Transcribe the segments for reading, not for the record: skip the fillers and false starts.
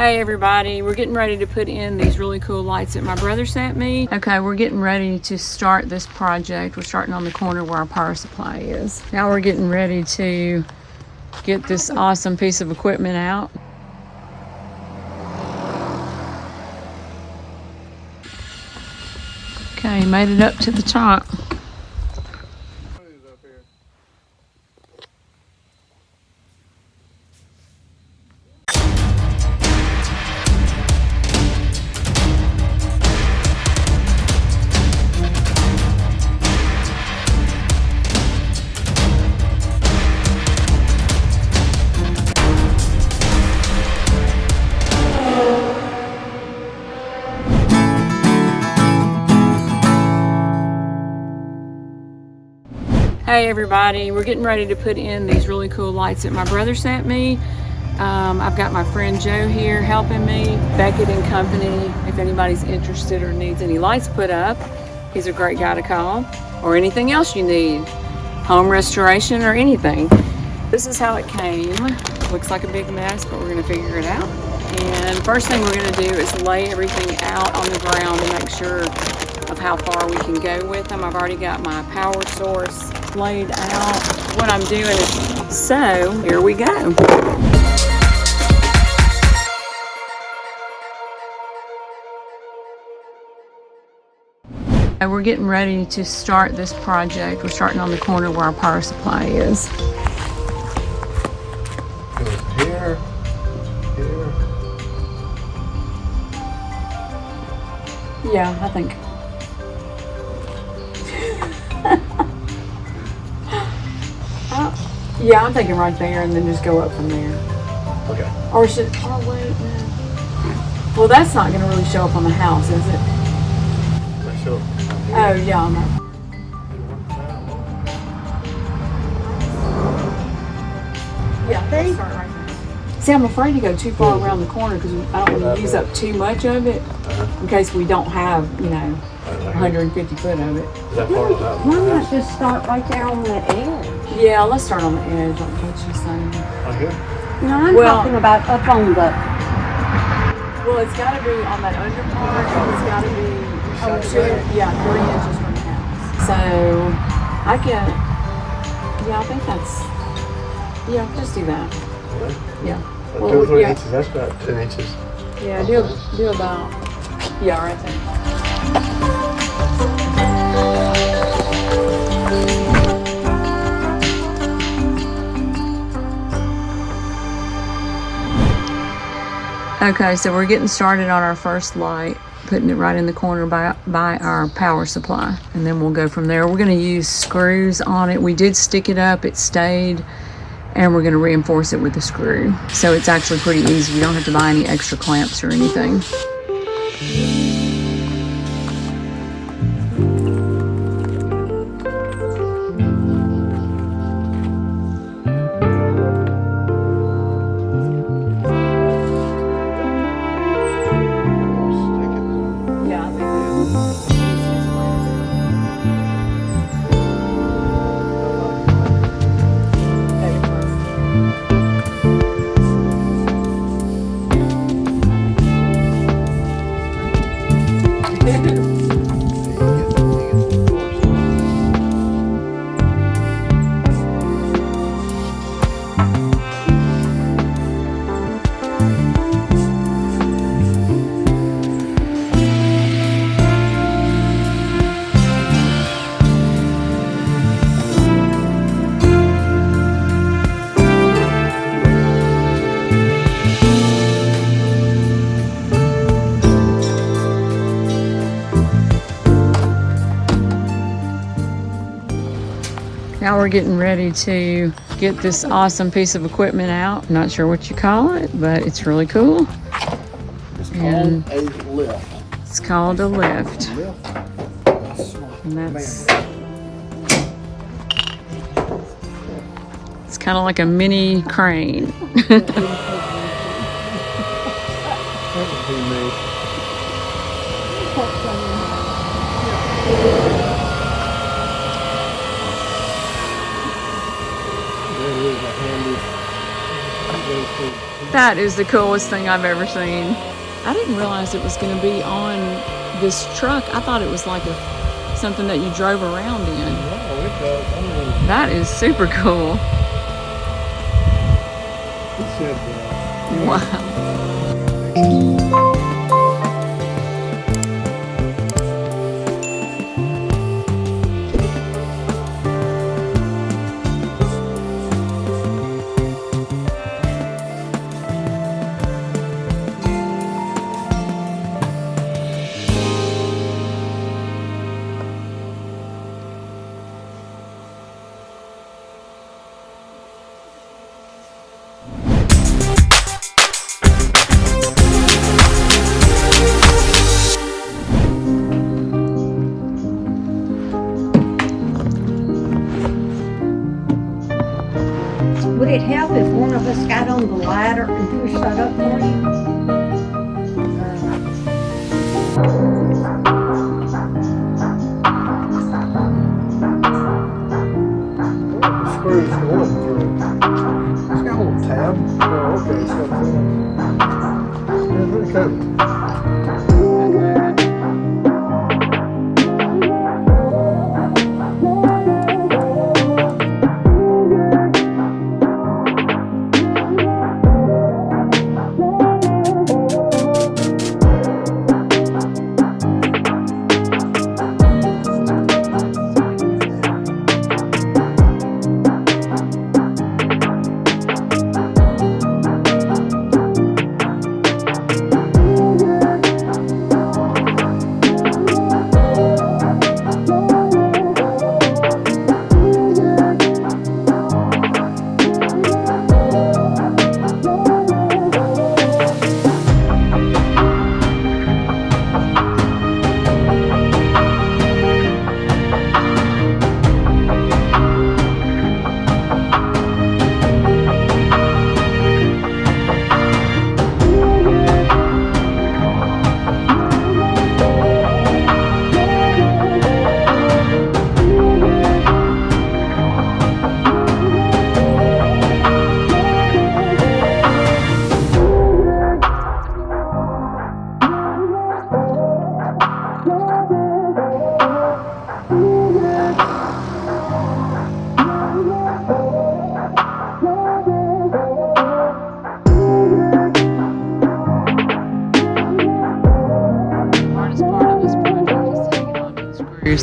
Hey everybody, we're getting ready to put in these really cool lights that my brother sent me. Okay, we're getting ready to start this project. We're starting on the corner where our power supply is. Now we're getting ready to get this awesome piece of equipment out. Okay, made it up to the top. Hey everybody, we're getting ready to put in these really cool lights that my brother sent me. I've got my friend Joe here helping me, Beckett and Company. If anybody's interested or needs any lights put up, he's a great guy to call. Or anything else you need, home restoration or anything. This is how it came. Looks like a big mess, but we're gonna figure it out. And first thing we're gonna do is lay everything out on the ground to make sure of how far we can go with them. I've already got my power source laid out. What I'm doing is, so here we go. We're getting ready to start this project. We're starting on the corner where our power supply is. Here. Yeah, I think. Yeah, I'm thinking right there and then just go up from there. Okay. Or should, oh wait, no. Well, that's not going to really show up on the house, is it? Sure. Oh, yeah, on that. Yeah, let's start right there. See, I'm afraid to go too far around the corner because I don't want to use up too much of it in case we don't have, 150 foot of it. Is that far enough? Why not just start right there on the edge? Yeah, let's start on the edge, like what she's saying. Okay. No, I'm talking about up on the... Well, it's got to be on that under part, and it's got to be, 3 inches from the house. So, I can, I think that's, just do that. Really? Yeah. 2 or 3 inches, that's about 2 inches. Yeah, do about, right there. Okay, so we're getting started on our first light, putting it right in the corner by our power supply, and then we'll go from there. We're going to use screws on it. We did stick it up, it stayed, and we're going to reinforce it with a screw. So it's actually pretty easy. You don't have to buy any extra clamps or anything. Now we're getting ready to get this awesome piece of equipment out. I'm not sure what you call it, but it's really cool. It's called a lift. It's called a lift. And that's, it's kind of like a mini crane. That is the coolest thing I've ever seen. I didn't realize it was going to be on this truck. I thought it was like something that you drove around in. No, it does. I mean, That is super cool. it said, Wow. Would it help if one of us got on the ladder and pushed that up for you? the screw's going through. It's got a little tab. Oh, okay. It's got really cool.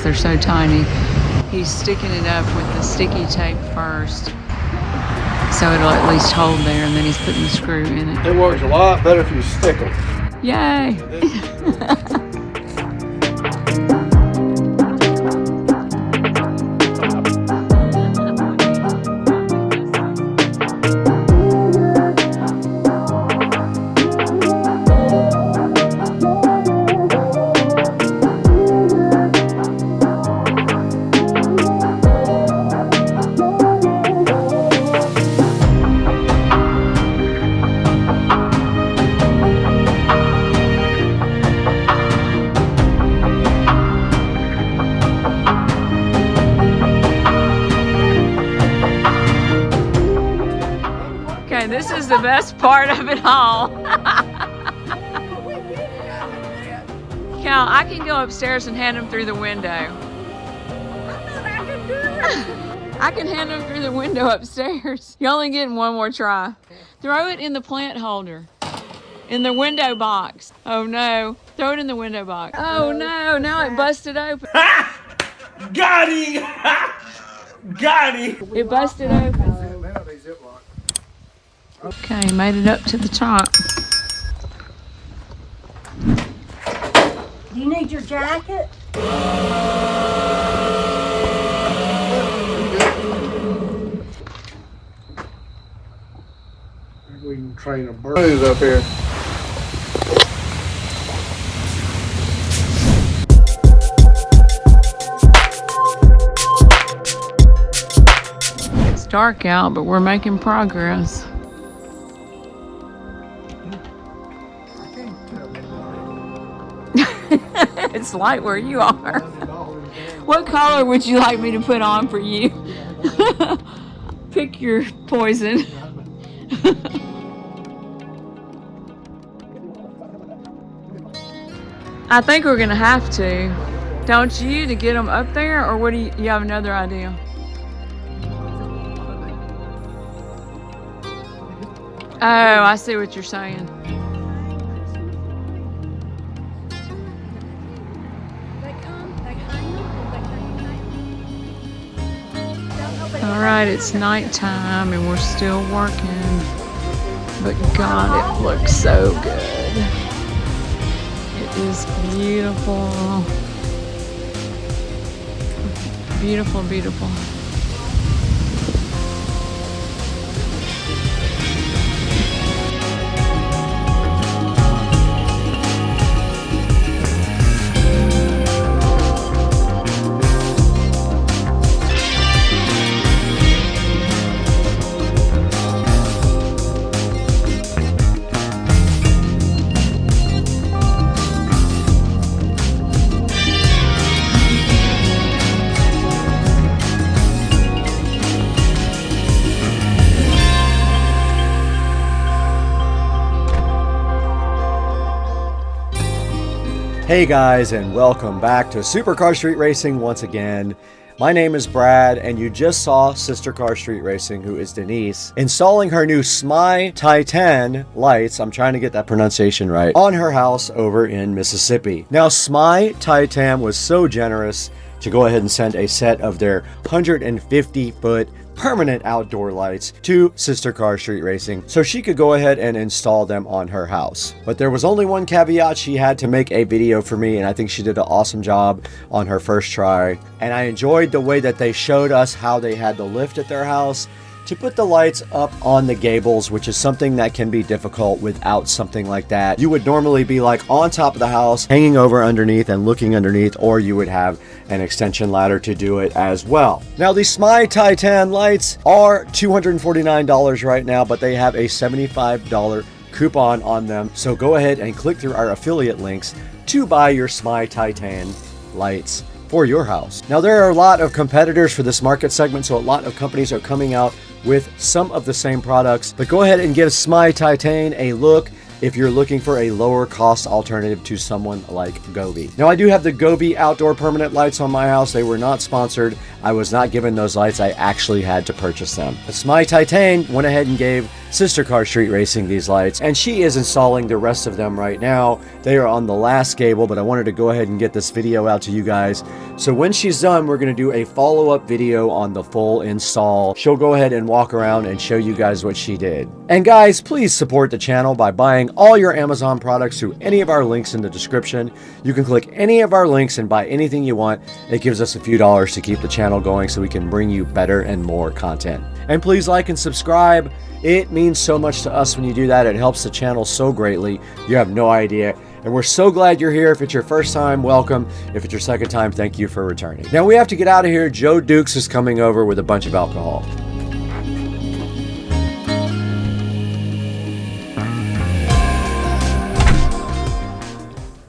They're so tiny. He's sticking it up with the sticky tape first, so it'll at least hold there, and then he's putting the screw in it. It works a lot better if you stick them. Yay! This is the best part of it all. Cal, I can go upstairs and hand them through the window. I can hand them through the window upstairs. You're only getting one more try. Throw it in the plant holder. In the window box. Oh no. Throw it in the window box. Oh no, now it busted open. Got him! Got him! It busted open. Okay, made it up to the top. Do you need your jacket? We can train a bird. Who's up here? It's dark out, but we're making progress. It's light where you are. What color would you like me to put on for you? Pick your poison. I think we're gonna have to, don't you, to get them up there, or what do you have another idea? Oh, I see what you're saying. All right, it's nighttime and we're still working, but God, it looks so good. It is beautiful. Beautiful, beautiful. Hey guys, and welcome back to Sistercar Street Racing once again. My name is Brad, and you just saw Sistercar Street Racing, who is Denise, installing her new SmaiTytan lights, I'm trying to get that pronunciation right, on her house over in Mississippi. Now, SmaiTytan was so generous to go ahead and send a set of their 150-foot permanent outdoor lights to Sistercar Street Racing so she could go ahead and install them on her house. But there was only one caveat: she had to make a video for me, and I think she did an awesome job on her first try. And I enjoyed the way that they showed us how they had the lift at their house to put the lights up on the gables, which is something that can be difficult without something like that. You would normally be like on top of the house, hanging over underneath and looking underneath, or you would have an extension ladder to do it as well. Now, these SmaiTytan lights are $249 right now, but they have a $75 coupon on them. So go ahead and click through our affiliate links to buy your SmaiTytan lights for your house. Now, there are a lot of competitors for this market segment, so a lot of companies are coming out with some of the same products, but go ahead and give SmaiTytan a look if you're looking for a lower cost alternative to someone like Gable. Now, I do have the Gable outdoor permanent lights on my house. They were not sponsored. I was not given those lights. I actually had to purchase them. But SmaiTytan went ahead and gave Sistercar Street Racing these lights, and she is installing the rest of them right now. They are on the last Gable, but I wanted to go ahead and get this video out to you guys. So when she's done, we're going to do a follow-up video on the full install. She'll go ahead and walk around and show you guys what she did. And guys, please support the channel by buying all your Amazon products through any of our links in the description. You can click any of our links and buy anything you want. It gives us a few dollars to keep the channel going so we can bring you better and more content. And please like and subscribe. It means so much to us when you do that. It helps the channel so greatly. You have no idea. And we're so glad you're here. If it's your first time, welcome. If it's your second time, thank you for returning. Now we have to get out of here. Joe Dukes is coming over with a bunch of alcohol.